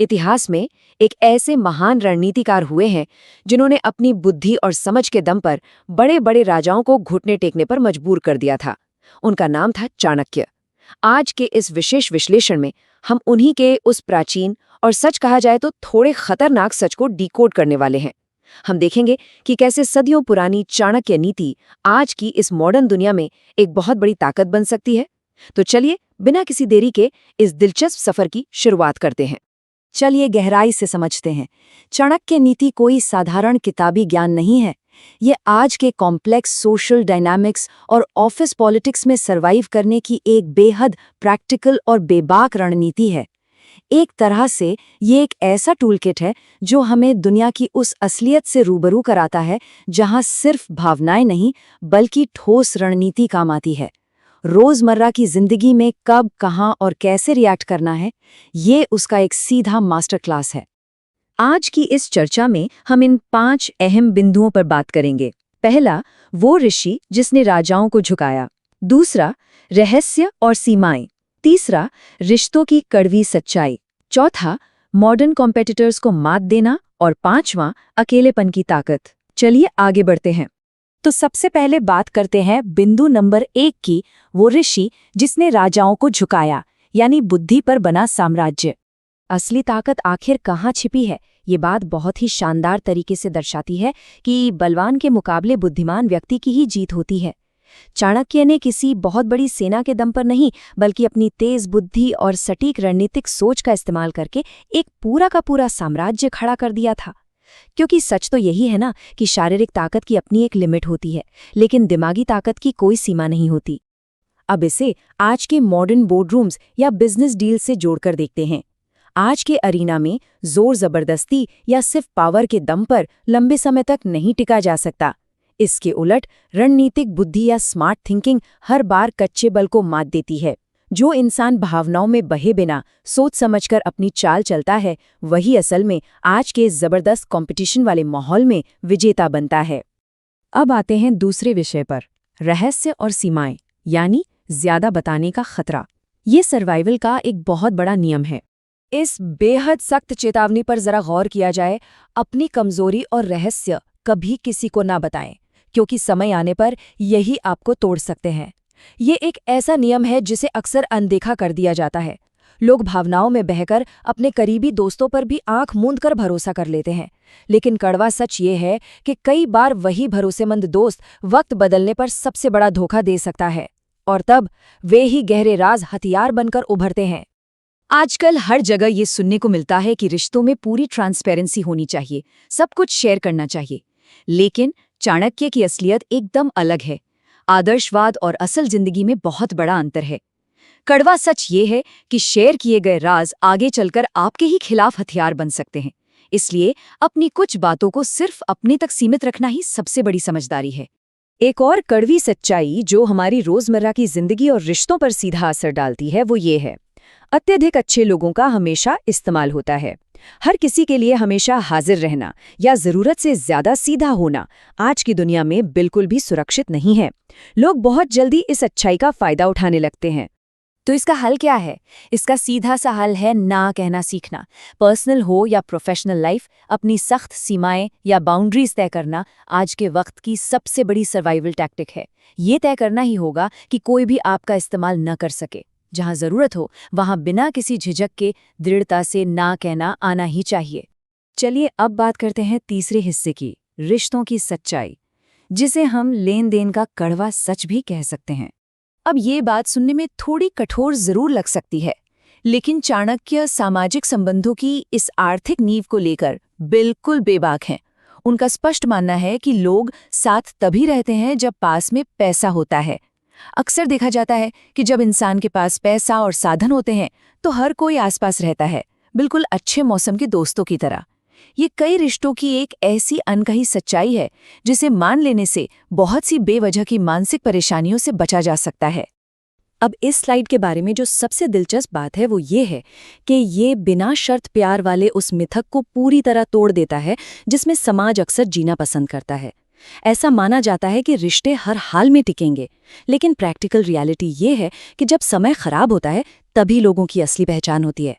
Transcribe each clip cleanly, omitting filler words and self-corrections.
इतिहास में एक ऐसे महान रणनीतिकार हुए हैं जिन्होंने अपनी बुद्धि और समझ के दम पर बड़े बड़े राजाओं को घुटने टेकने पर मजबूर कर दिया था। उनका नाम था चाणक्य। आज के इस विशेष विश्लेषण में हम उन्हीं के उस प्राचीन और सच कहा जाए तो थोड़े खतरनाक सच को डिकोड करने वाले हैं। हम देखेंगे कि कैसे सदियों पुरानी चाणक्य नीति आज की इस मॉडर्न दुनिया में एक बहुत बड़ी ताकत बन सकती है। तो चलिए बिना किसी देरी के इस दिलचस्प सफर की शुरुआत करते हैं। चलिए गहराई से समझते हैं। चाणक्य नीति कोई साधारण किताबी ज्ञान नहीं है। ये आज के कॉम्प्लेक्स सोशल डायनामिक्स और ऑफिस पॉलिटिक्स में सर्वाइव करने की एक बेहद प्रैक्टिकल और बेबाक रणनीति है। एक तरह से ये एक ऐसा टूलकिट है जो हमें दुनिया की उस असलियत से रूबरू कराता है जहां सिर्फ भावनाएं नहीं बल्कि ठोस रणनीति काम आती है। रोजमर्रा की जिंदगी में कब, कहां और कैसे रिएक्ट करना है, ये उसका एक सीधा मास्टर क्लास है। आज की इस चर्चा में हम इन 5 अहम बिंदुओं पर बात करेंगे। पहला, वो ऋषि जिसने राजाओं को झुकाया। दूसरा, रहस्य और सीमाएं। तीसरा, रिश्तों की कड़वी सच्चाई। चौथा, मॉडर्न कॉम्पिटिटर्स को मात देना। और पांचवां, अकेलेपन की ताकत। चलिए आगे बढ़ते हैं। तो सबसे पहले बात करते हैं बिंदु नंबर 1 की, वो ऋषि जिसने राजाओं को झुकाया, यानी बुद्धि पर बना साम्राज्य। असली ताकत आखिर कहाँ छिपी है, ये बात बहुत ही शानदार तरीके से दर्शाती है कि बलवान के मुकाबले बुद्धिमान व्यक्ति की ही जीत होती है। चाणक्य ने किसी बहुत बड़ी सेना के दम पर नहीं, बल्कि अपनी तेज बुद्धि और सटीक रणनीतिक सोच का इस्तेमाल करके एक पूरा का पूरा साम्राज्य खड़ा कर दिया था। क्योंकि सच तो यही है ना कि शारीरिक ताकत की अपनी एक लिमिट होती है, लेकिन दिमागी ताकत की कोई सीमा नहीं होती। अब इसे आज के मॉडर्न बोर्डरूम्स या बिजनेस डील से जोड़कर देखते हैं। आज के अरीना में जोर जबरदस्ती या सिर्फ पावर के दम पर लंबे समय तक नहीं टिका जा सकता। इसके उलट रणनीतिक बुद्धि या स्मार्ट थिंकिंग हर बार कच्चे बल को मात देती है। जो इंसान भावनाओं में बहे बिना सोच समझकर अपनी चाल चलता है, वही असल में आज के जबरदस्त कंपटीशन वाले माहौल में विजेता बनता है। अब आते हैं दूसरे विषय पर, रहस्य और सीमाएं, यानी ज्यादा बताने का खतरा। ये सर्वाइवल का एक बहुत बड़ा नियम है। इस बेहद सख्त चेतावनी पर जरा गौर किया जाए। अपनी कमजोरी और रहस्य कभी किसी को ना बताएं, क्योंकि समय आने पर यही आपको तोड़ सकते हैं। ये एक ऐसा नियम है जिसे अक्सर अनदेखा कर दिया जाता है। लोग भावनाओं में बहकर अपने करीबी दोस्तों पर भी आंख मूंद कर भरोसा कर लेते हैं, लेकिन कड़वा सच ये है कि कई बार वही भरोसेमंद दोस्त वक्त बदलने पर सबसे बड़ा धोखा दे सकता है, और तब वे ही गहरे राज हथियार बनकर उभरते हैं। आजकल हर जगह ये सुनने को मिलता है कि रिश्तों में पूरी ट्रांसपेरेंसी होनी चाहिए, सब कुछ शेयर करना चाहिए। लेकिन चाणक्य की असलियत एकदम अलग है। आदर्शवाद और असल जिंदगी में बहुत बड़ा अंतर है। कड़वा सच ये है कि शेयर किए गए राज आगे चलकर आपके ही खिलाफ हथियार बन सकते हैं। इसलिए अपनी कुछ बातों को सिर्फ अपने तक सीमित रखना ही सबसे बड़ी समझदारी है। एक और कड़वी सच्चाई जो हमारी रोजमर्रा की जिंदगी और रिश्तों पर सीधा असर डालती है, वो ये है, अत्यधिक अच्छे लोगों का हमेशा इस्तेमाल होता है। हर किसी के लिए हमेशा हाजिर रहना या जरूरत से ज्यादा सीधा होना आज की दुनिया में बिल्कुल भी सुरक्षित नहीं है। लोग बहुत जल्दी इस अच्छाई का फायदा उठाने लगते हैं। तो इसका हल क्या है? इसका सीधा सा हल है ना कहना सीखना। पर्सनल हो या प्रोफेशनल लाइफ, अपनी सख्त सीमाएं या बाउंड्रीज तय करना आज के वक्त की सबसे बड़ी सर्वाइवल टैक्टिक है। ये तय करना ही होगा कि कोई भी आपका इस्तेमाल न कर सके। जहां जरूरत हो वहां बिना किसी झिझक के दृढ़ता से ना कहना आना ही चाहिए। चलिए अब बात करते हैं तीसरे हिस्से की, रिश्तों की सच्चाई, जिसे हम लेन देन का कड़वा सच भी कह सकते हैं। अब ये बात सुनने में थोड़ी कठोर जरूर लग सकती है, लेकिन चाणक्य सामाजिक संबंधों की इस आर्थिक नींव को लेकर बिल्कुल बेबाक हैं। उनका स्पष्ट मानना है कि लोग साथ तभी रहते हैं जब पास में पैसा होता है। अक्सर देखा जाता है कि जब इंसान के पास पैसा और साधन होते हैं तो हर कोई आसपास रहता है, बिल्कुल अच्छे मौसम के दोस्तों की तरह। ये कई रिश्तों की एक ऐसी अनकही सच्चाई है जिसे मान लेने से बहुत सी बेवजह की मानसिक परेशानियों से बचा जा सकता है। अब इस स्लाइड के बारे में जो सबसे दिलचस्प बात है वो ये है कि ये बिना शर्त प्यार वाले उस मिथक को पूरी तरह तोड़ देता है जिसमें समाज अक्सर जीना पसंद करता है। ऐसा माना जाता है कि रिश्ते हर हाल में टिकेंगे, लेकिन प्रैक्टिकल रियलिटी ये है कि जब समय खराब होता है तभी लोगों की असली पहचान होती है।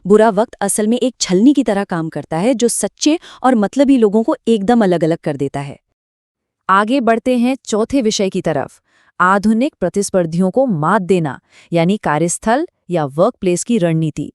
बुरा वक्त असल में एक छलनी की तरह काम करता है जो सच्चे और मतलबी लोगों को एकदम अलग-अलग कर देता है। आगे बढ़ते हैं चौथे विषय की तरफ, आधुनिक प्रतिस्पर्धियों को मात देना, यानी कार्यस्थल या वर्कप्लेस की रणनीति।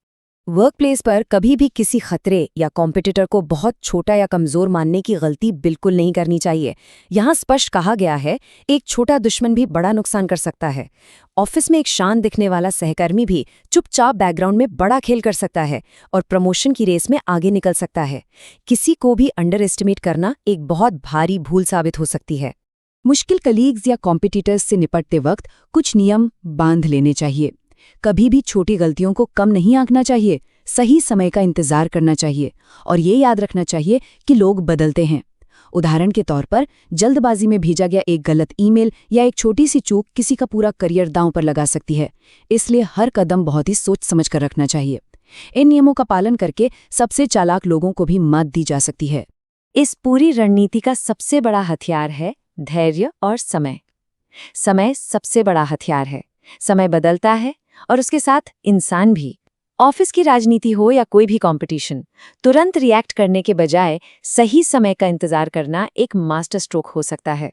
वर्कप्लेस पर कभी भी किसी खतरे या कॉम्पिटिटर को बहुत छोटा या कमजोर मानने की गलती बिल्कुल नहीं करनी चाहिए। यहाँ स्पष्ट कहा गया है, एक छोटा दुश्मन भी बड़ा नुकसान कर सकता है। ऑफिस में एक शांत दिखने वाला सहकर्मी भी चुपचाप बैकग्राउंड में बड़ा खेल कर सकता है और प्रमोशन की रेस में आगे निकल सकता है। किसी को भी अंडर एस्टिमेट करना एक बहुत भारी भूल साबित हो सकती है। मुश्किल कलीग्स या कॉम्पिटिटर्स से निपटते वक्त कुछ नियम बांध लेने चाहिए। कभी भी छोटी गलतियों को कम नहीं आंकना चाहिए, सही समय का इंतजार करना चाहिए और ये याद रखना चाहिए कि लोग बदलते हैं। उदाहरण के तौर पर जल्दबाजी में भेजा गया एक गलत ईमेल या एक छोटी सी चूक किसी का पूरा करियर दांव पर लगा सकती है। इसलिए हर कदम बहुत ही सोच समझ कर रखना चाहिए। इन नियमों का पालन करके सबसे चालाक लोगों को भी मात दी जा सकती है। इस पूरी रणनीति का सबसे बड़ा हथियार है धैर्य और समय। समय सबसे बड़ा हथियार है। समय बदलता है और उसके साथ इंसान भी। ऑफिस की राजनीति हो या कोई भी कंपटीशन, तुरंत रिएक्ट करने के बजाय सही समय का इंतजार करना एक मास्टर स्ट्रोक हो सकता है।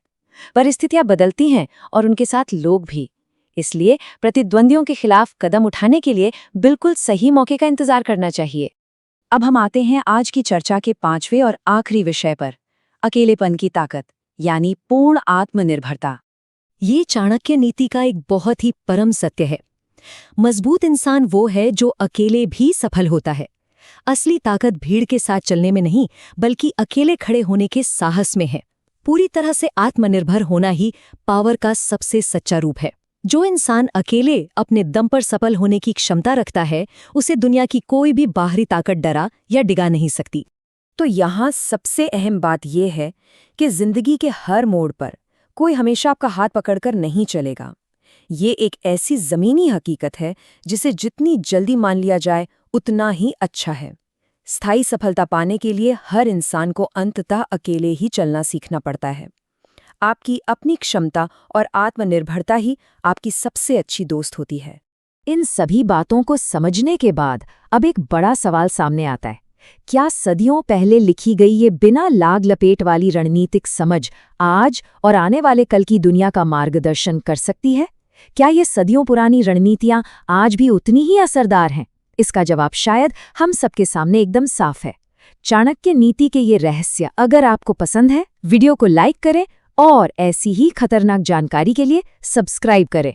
परिस्थितियां बदलती हैं और उनके साथ लोग भी। इसलिए प्रतिद्वंदियों के खिलाफ कदम उठाने के लिए बिल्कुल सही मौके का इंतजार करना चाहिए। अब हम आते हैं आज की चर्चा के 5वें और आखिरी विषय पर, अकेलेपन की ताकत, यानी पूर्ण आत्मनिर्भरता। ये चाणक्य नीति का एक बहुत ही परम सत्य है। मजबूत इंसान वो है जो अकेले भी सफल होता है। असली ताकत भीड़ के साथ चलने में नहीं, बल्कि अकेले खड़े होने के साहस में है। पूरी तरह से आत्मनिर्भर होना ही पावर का सबसे सच्चा रूप है। जो इंसान अकेले अपने दम पर सफल होने की क्षमता रखता है, उसे दुनिया की कोई भी बाहरी ताकत डरा या डिगा नहीं सकती। तो यहाँ सबसे अहम बात यह है कि जिंदगी के हर मोड़ पर कोई हमेशा आपका हाथ पकड़कर नहीं चलेगा। ये एक ऐसी ज़मीनी हकीकत है जिसे जितनी जल्दी मान लिया जाए उतना ही अच्छा है। स्थायी सफलता पाने के लिए हर इंसान को अंततः अकेले ही चलना सीखना पड़ता है। आपकी अपनी क्षमता और आत्मनिर्भरता ही आपकी सबसे अच्छी दोस्त होती है। इन सभी बातों को समझने के बाद अब एक बड़ा सवाल सामने आता है। क्या सदियों पहले लिखी गई ये बिना लाग लपेट वाली रणनीतिक समझ आज और आने वाले कल की दुनिया का मार्गदर्शन कर सकती है? क्या ये सदियों पुरानी रणनीतियां आज भी उतनी ही असरदार हैं? इसका जवाब शायद हम सबके सामने एकदम साफ है। चाणक्य नीति के ये रहस्य अगर आपको पसंद है, वीडियो को लाइक करें और ऐसी ही खतरनाक जानकारी के लिए सब्सक्राइब करें।